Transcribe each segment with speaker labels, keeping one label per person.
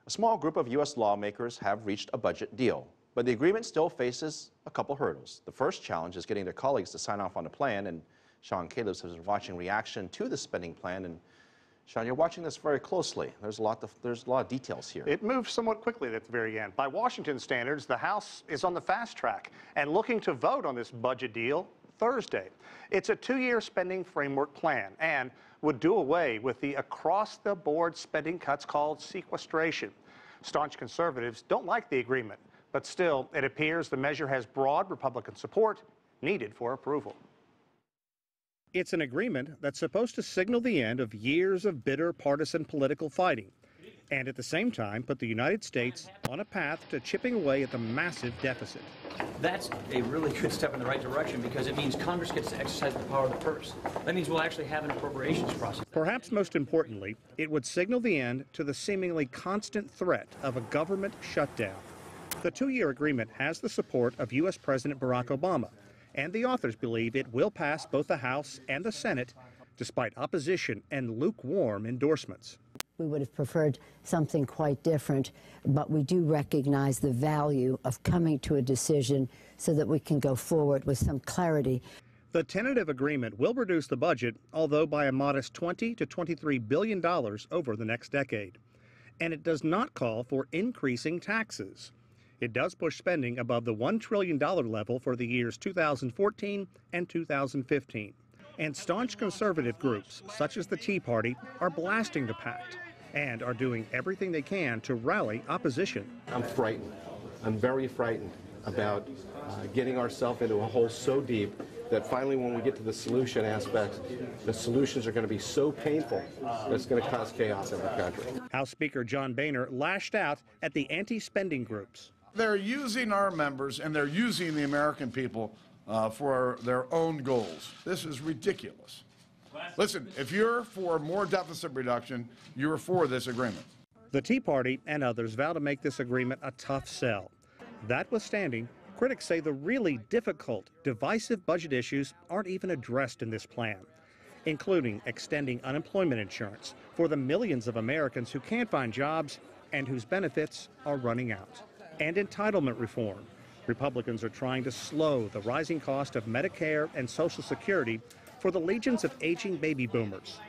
Speaker 1: A small group of U.S. lawmakers have reached a budget deal, but the agreement still faces a couple hurdles. The first challenge is getting their colleagues to sign off on the plan, and Callebs has been watching reaction to the spending plan. And Sean, you're watching this very closely. There's a lot of details here.
Speaker 2: It moved somewhat quickly at the very end. By Washington standards, the House is on the fast track and looking to vote on this budget deal Thursday. It's a 2-year spending framework plan and would do away with the across-the-board spending cuts called sequestration. Staunch conservatives don't like the agreement, but still, it appears the measure has broad Republican support needed for approval.
Speaker 3: It's an agreement that's supposed to signal the end of years of bitter partisan political fighting, and at the same time put the United States on a path to chipping away at the massive deficit.
Speaker 4: That's a really good step in the right direction because it means Congress gets to exercise the power of the purse. That means we'll actually have an appropriations process.
Speaker 3: Perhaps most importantly, it would signal the end to the seemingly constant threat of a government shutdown. The 2-year agreement has the support of U.S. President Barack Obama, and the authors believe it will pass both the House and the Senate, despite opposition and lukewarm endorsements.
Speaker 5: We would have preferred something quite different, but we do recognize the value of coming to a decision so that we can go forward with some clarity.
Speaker 3: The tentative agreement will reduce the budget, although by a modest $20 to $23 billion over the next decade. And it does not call for increasing taxes. It does push spending above the $1 trillion level for the years 2014 and 2015. And staunch conservative groups, such as the Tea Party, are blasting the pact and are doing everything they can to rally opposition.
Speaker 6: I'm frightened. I'm very frightened about getting ourselves into a hole so deep that finally when we get to the solution aspect, the solutions are going to be so painful that it's going to cause chaos in our country.
Speaker 3: House Speaker John Boehner lashed out at the anti-spending groups.
Speaker 7: They're using our members and they're using the American people for their own goals. This is ridiculous. Listen, if you're for more deficit reduction, you're for this agreement.
Speaker 3: The Tea Party and others vow to make this agreement a tough sell. That withstanding, critics say the really difficult, divisive budget issues aren't even addressed in this plan, including extending unemployment insurance for the millions of Americans who can't find jobs and whose benefits are running out, and entitlement reform. Republicans are trying to slow the rising cost of Medicare and Social Security for the legions of aging baby boomers.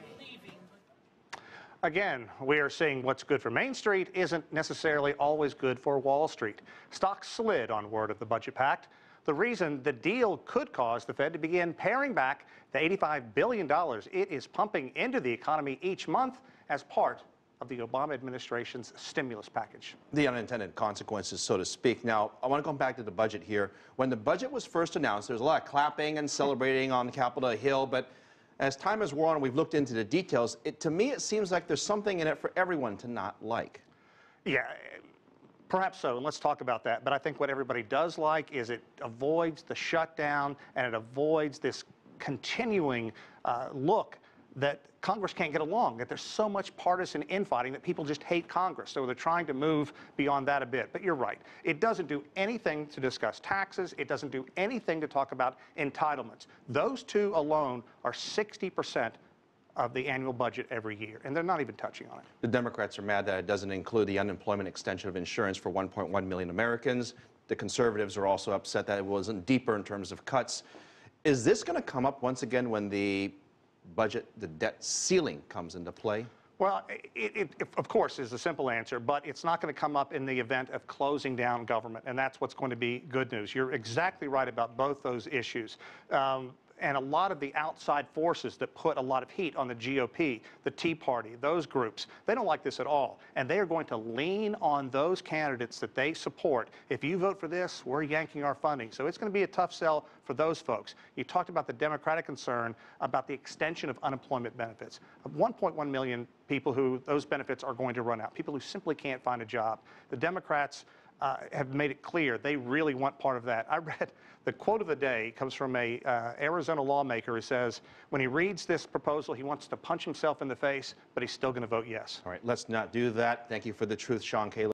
Speaker 2: Again, we are seeing what's good for Main Street isn't necessarily always good for Wall Street. Stocks slid on word of the budget pact. The reason the deal could cause the Fed to begin paring back the $85 billion it is pumping into the economy each month as part of the Obama administration's stimulus package.
Speaker 1: The unintended consequences, so to speak. Now, I want to go back to the budget here. When the budget was first announced, there was a lot of clapping and celebrating on Capitol Hill, but as time has worn on, we've looked into the details. To me, it seems like there's something in it for everyone to not like.
Speaker 2: Yeah, perhaps so, and let's talk about that. But I think what everybody does like is it avoids the shutdown and it avoids this continuing look that Congress can't get along, that there's so much partisan infighting that people just hate Congress. So they're trying to move beyond that a bit. But you're right. It doesn't do anything to discuss taxes. It doesn't do anything to talk about entitlements. Those two alone are 60% of the annual budget every year, and they're not even touching on it.
Speaker 1: The Democrats are mad that it doesn't include the unemployment extension of insurance for 1.1 million Americans. The conservatives are also upset that it wasn't deeper in terms of cuts. Is this going to come up once again when the budget, the debt ceiling comes into play?
Speaker 2: Well, it of course is the simple answer, but it's not going to come up in the event of closing down government, and that's what's going to be good news. You're exactly right about both those issues. And a lot of the outside forces that put a lot of heat on the GOP, the Tea Party, those groups, they don't like this at all. And they are going to lean on those candidates that they support. If you vote for this, we're yanking our funding. So it's going to be a tough sell for those folks. You talked about the Democratic concern about the extension of unemployment benefits. 1.1 million people who those benefits are going to run out, people who simply can't find a job. The Democrats have made it clear they really want part of that. I read the quote of the day comes from a Arizona lawmaker who says when he reads this proposal, he wants to punch himself in the face, but he's still going to vote yes.
Speaker 1: All right, let's not do that. Thank you for the truth, Callebs.